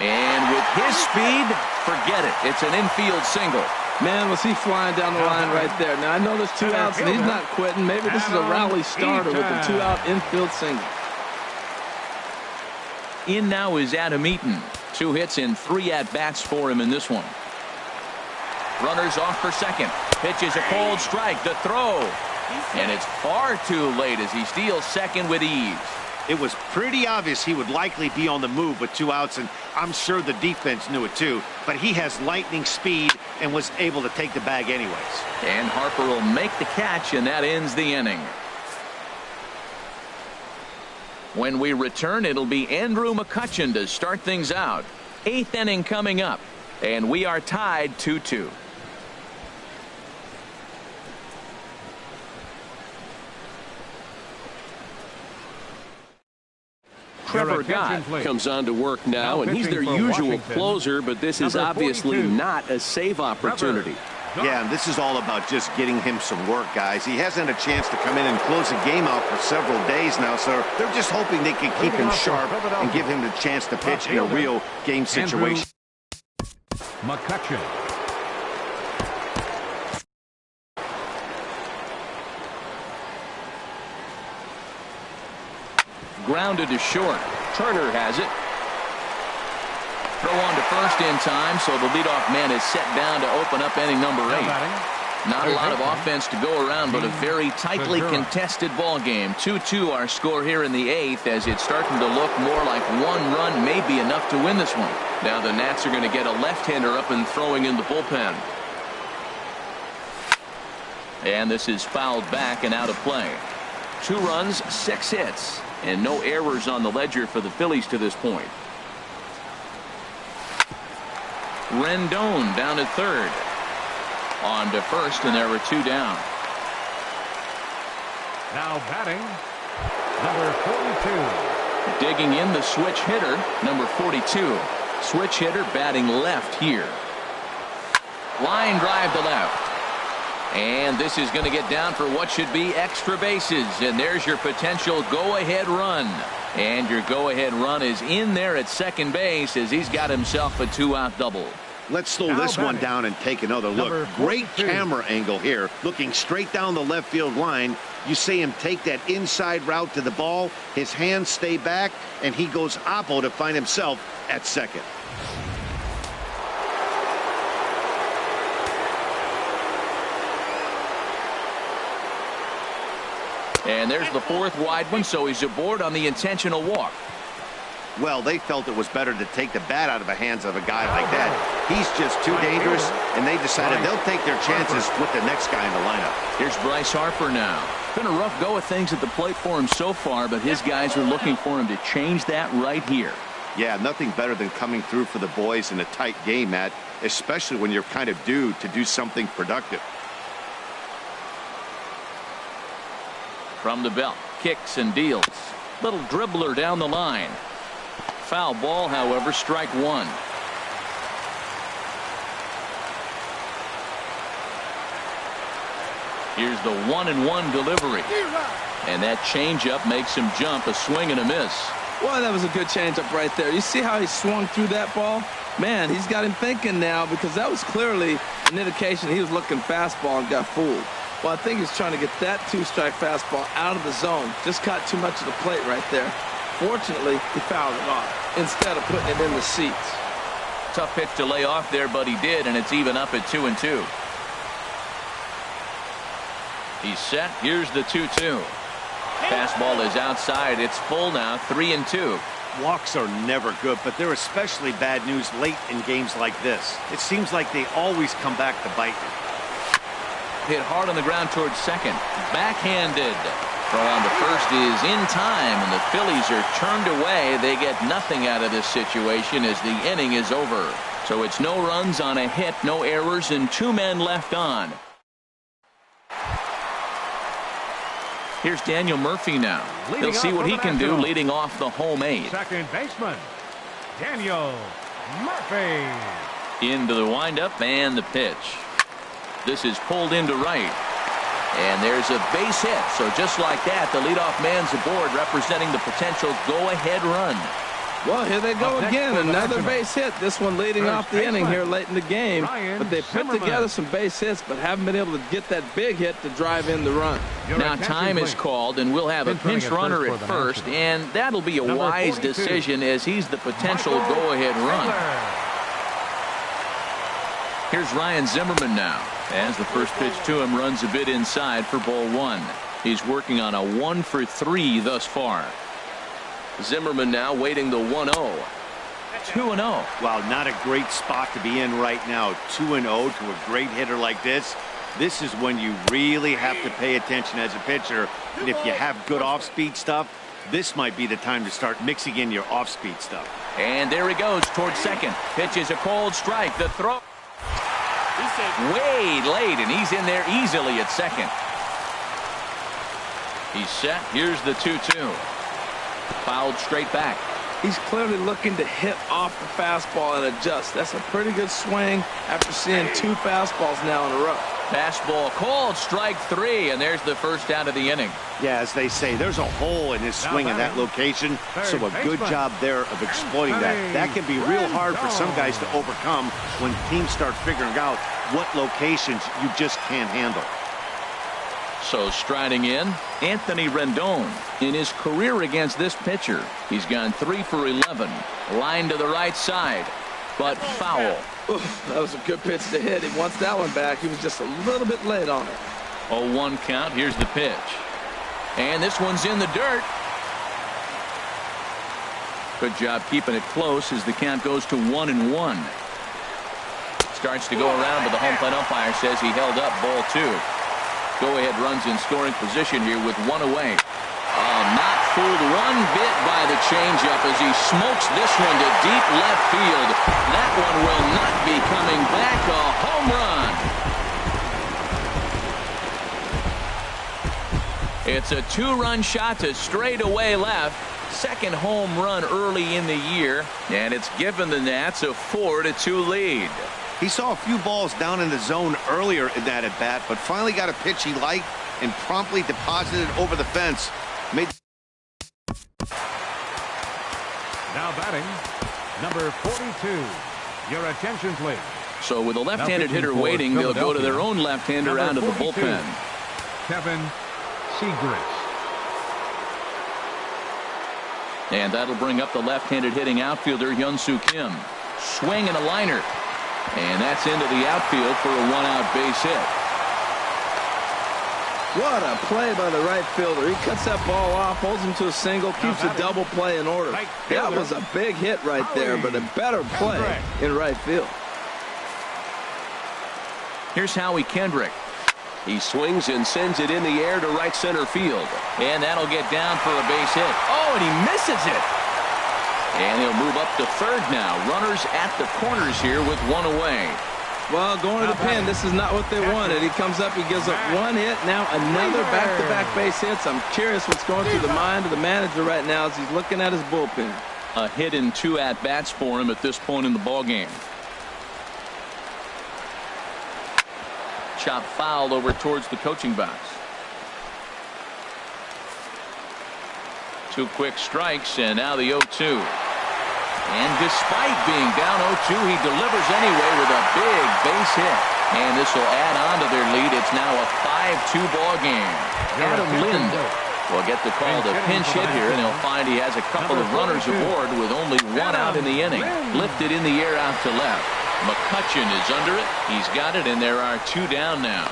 And with his speed, forget it. It's an infield single. Man, was he flying down the line right there. Now, I know there's 2 outs, and he's not quitting. Maybe this is a rally starter with a 2-out infield single. In now is Adam Eaton. 2 hits and 3 at-bats for him in this one. Runners off for second. Pitches a cold strike. The throw. And it's far too late as he steals second with ease. It was pretty obvious he would likely be on the move with 2 outs, and I'm sure the defense knew it too. But he has lightning speed and was able to take the bag anyways. And Harper will make the catch, and that ends the inning. When we return, it'll be Andrew McCutchen to start things out. 8th inning coming up, and we are tied 2-2. Trevor Gott comes on to work now, and he's their usual closer, but this is obviously not a save opportunity. Yeah, and this is all about just getting him some work, guys. He hasn't had a chance to come in and close a game out for several days now, so they're just hoping they can keep him sharp and give him the chance to pitch in a real game situation. McCutchen. Grounded to short. Turner has it. Throw on to first in time, so the leadoff man is set down to open up inning number 8. Not a lot of offense to go around, but a very tightly contested ball game. 2-2 our score here in the 8th, as it's starting to look more like 1 run may be enough to win this one. Now the Nats are going to get a left-hander up and throwing in the bullpen. And this is fouled back and out of play. 2 runs, 6 hits, and no errors on the ledger for the Phillies to this point. Rendon down at third. On to first, and there are 2 down. Now batting, number 42. Digging in the switch hitter, number 42. Switch hitter batting left here. Line drive to left. And this is going to get down for what should be extra bases. And there's your potential go-ahead run. And your go-ahead run is in there at second base as he's got himself a 2-out double. Let's slow this one down and take another look. Great camera angle here, looking straight down the left field line. You see him take that inside route to the ball. His hands stay back, and he goes oppo to find himself at second. And there's the 4th wide one, so he's aboard on the intentional walk. Well, they felt it was better to take the bat out of the hands of a guy like that. He's just too dangerous, and they decided they'll take their chances with the next guy in the lineup. Here's Bryce Harper now. Been a rough go of things at the plate for him so far, but his guys are looking for him to change that right here. Yeah, nothing better than coming through for the boys in a tight game, Matt, especially when you're kind of due to do something productive. From the belt, kicks and deals. Little dribbler down the line. Foul ball, however, strike 1. Here's the 1-1 delivery. And that changeup makes him jump, a swing and a miss. Well, that was a good changeup right there. You see how he swung through that ball? Man, he's got him thinking now, because that was clearly an indication he was looking fastball and got fooled. Well, I think he's trying to get that 2-strike fastball out of the zone. Just caught too much of the plate right there. Fortunately, he fouled it off instead of putting it in the seats. Tough pitch to lay off there, but he did, and it's even up at 2-2. He's set. Here's the 2-2. Fastball is outside. It's full now, 3-2. Walks are never good, but they're especially bad news late in games like this. It seems like they always come back to bite them. Hit hard on the ground towards second. Backhanded. Throw on to first is in time, and the Phillies are turned away. They get nothing out of this situation as the inning is over. So it's no runs on a hit, no errors, and 2 men left on. Here's Daniel Murphy now. He'll see what he can do leading off the home 8. Second baseman, Daniel Murphy. Into the windup and the pitch. This is pulled into right. And there's a base hit. So just like that, the leadoff man's aboard, representing the potential go-ahead run. Well, here they go again. Another base hit. This one leading off the inning here late in the game. But they put together some base hits, but haven't been able to get that big hit to drive in the run. Now time is called, and we'll have a pinch runner at first, and that'll be a wise decision as he's the potential go-ahead run. Here's Ryan Zimmerman now, as the first pitch to him runs a bit inside for ball one. He's working on a 1 for 3 thus far. Zimmerman now waiting the 1-0. 2-0. Well, not a great spot to be in right now. 2-0 to a great hitter like this. This is when you really have to pay attention as a pitcher. And if you have good off-speed stuff, this might be the time to start mixing in your off-speed stuff. And there he goes towards second. Pitches a cold strike. The throw. Way late, and he's in there easily at second. He's set. Here's the 2-2. Fouled straight back. He's clearly looking to hit off the fastball and adjust. That's a pretty good swing after seeing 2 fastballs now in a row. Fastball called, strike 3, and there's the first out of the inning. Yeah, as they say, there's a hole in his swing in that location, so a good job there of exploiting that. That can be real hard for some guys to overcome when teams start figuring out what locations you just can't handle. So striding in, Anthony Rendon. In his career against this pitcher, he's gone 3 for 11. Line to the right side, but foul. Oof, that was a good pitch to hit. He wants that one back. He was just a little bit late on it. 0-1 count. Here's the pitch. And this one's in the dirt. Good job keeping it close as the count goes to 1-1. Starts to go around, but the home plate umpire says he held up ball 2. Go-ahead runs in scoring position here with 1 away. Not fooled one bit by the changeup as he smokes this one to deep left field. That one will not be coming back. A home run. It's a 2-run shot to straightaway left. Second home run early in the year, and it's given the Nats a 4-2 lead. He saw a few balls down in the zone earlier in that at bat, but finally got a pitch he liked and promptly deposited over the fence. Now batting, number 42. Your attention, please. So with a left-handed hitter waiting, they'll go to their own left-hander out of the bullpen. Kevin Segrist. And that'll bring up the left-handed hitting outfielder Hyun-Soo Kim. Swing and a liner. And that's into the outfield for a 1-out base hit. What a play by the right fielder. He cuts that ball off, holds him to a single, keeps a double play in order. That was a big hit right there, but a better play in right field. Here's Howie Kendrick. He swings and sends it in the air to right center field. And that'll get down for a base hit. Oh, and he misses it. And he'll move up to third now. Runners at the corners here with 1 away. Well, going to the pen, this is not what they wanted. He comes up, he gives up 1 hit, now another back-to-back base hits. I'm curious what's going through the mind of the manager right now as he's looking at his bullpen. A hit in 2 at-bats for him at this point in the ballgame. Chop foul over towards the coaching box. 2 quick strikes, and now the 0-2. And despite being down 0-2, he delivers anyway with a big base hit. And this will add on to their lead. It's now a 5-2 ball game. Adam Lind will get the call to pinch hit here, and he'll find he has a couple of runners aboard with only 1 out in the inning. Lifted in the air out to left. McCutchen is under it. He's got it, and there are 2 down now.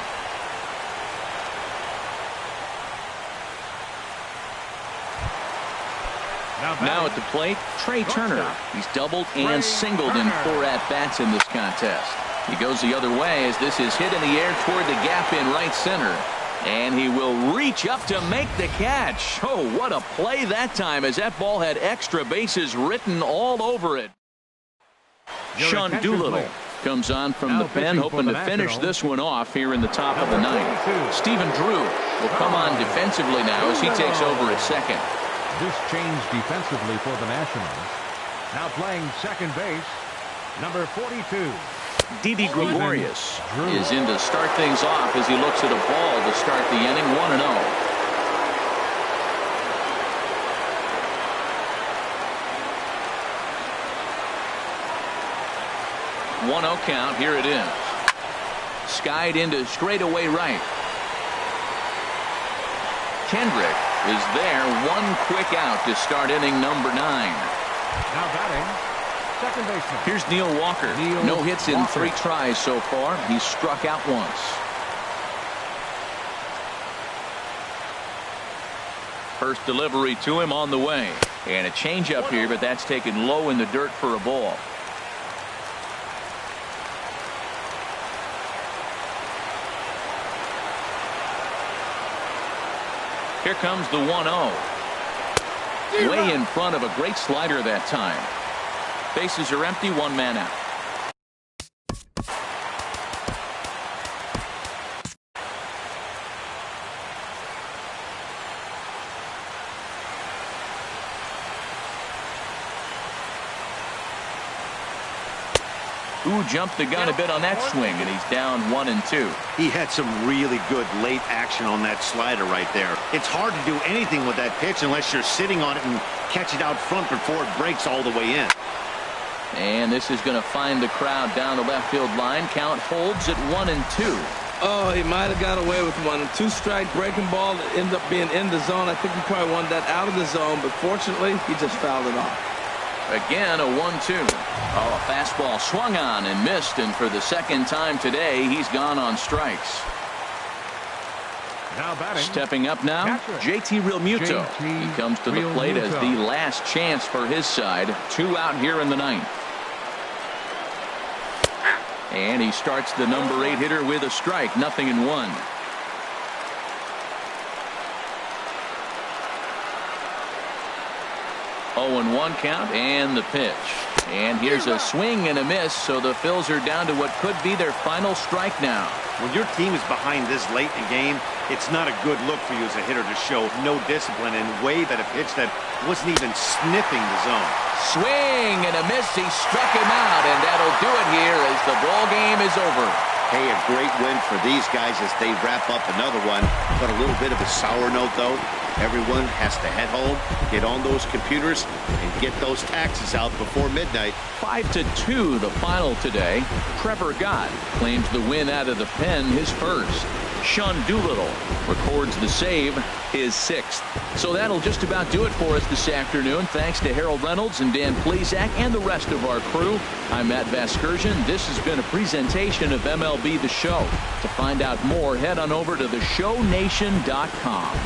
Now at the plate, Trey Turner. He's doubled and singled in 4 at-bats in this contest. He goes the other way as this is hit in the air toward the gap in right center. And he will reach up to make the catch. Oh, what a play that time as that ball had extra bases written all over it. Sean Doolittle comes on from the pen, hoping to finish this one off here in the top of the 9th. Stephen Drew will come on defensively now as he takes over at second. This changed defensively for the Nationals. Now playing second base, number 42. Didi Gregorius is in to start things off as he looks at a ball to start the inning. 1-0. 1-0 count. Here it is. Skied into straightaway right. Kendrick is there. One quick out to start inning number 9. Now batting, second baseman. Here's Neil Walker. No hits in 3 tries so far. He's struck out once. First delivery to him on the way. And a changeup here, but that's taken low in the dirt for a ball. Here comes the 1-0. Way in front of a great slider that time. Bases are empty, 1 man out. Who jumped the gun a bit on that swing, and he's down 1-2. He had some really good late action on that slider right there. It's hard to do anything with that pitch unless you're sitting on it and catch it out front before it breaks all the way in. And this is going to find the crowd down the left field line. Count holds at 1-2. Oh, he might have got away with one. 2-strike breaking ball that ended up being in the zone. I think he probably wanted that out of the zone, but fortunately, he just fouled it off. Again, a 1-2. Oh, a fastball swung on and missed, and for the second time today, he's gone on strikes. Now batting. Stepping up now, JT Realmuto. He comes to the plate as the last chance for his side. 2 out here in the 9th. And he starts the number 8 hitter with a strike. 0-1. And 1 count, and the pitch. And here's a swing and a miss, so the Phils are down to what could be their final strike now. When your team is behind this late in the game, it's not a good look for you as a hitter to show no discipline and wave at a pitch that wasn't even sniffing the zone. Swing and a miss. He struck him out, and that'll do it here as the ball game is over. Hey, a great win for these guys as they wrap up another one. But a little bit of a sour note, though. Everyone has to head home, get on those computers, and get those taxes out before midnight. 5-2 the final today. Trevor Gott claims the win out of the pen, his first. Sean Doolittle records the save, his 6th. So that'll just about do it for us this afternoon. Thanks to Harold Reynolds and Dan Plesac and the rest of our crew. I'm Matt Vasgersian. This has been a presentation of MLB The Show. To find out more, head on over to theshownation.com.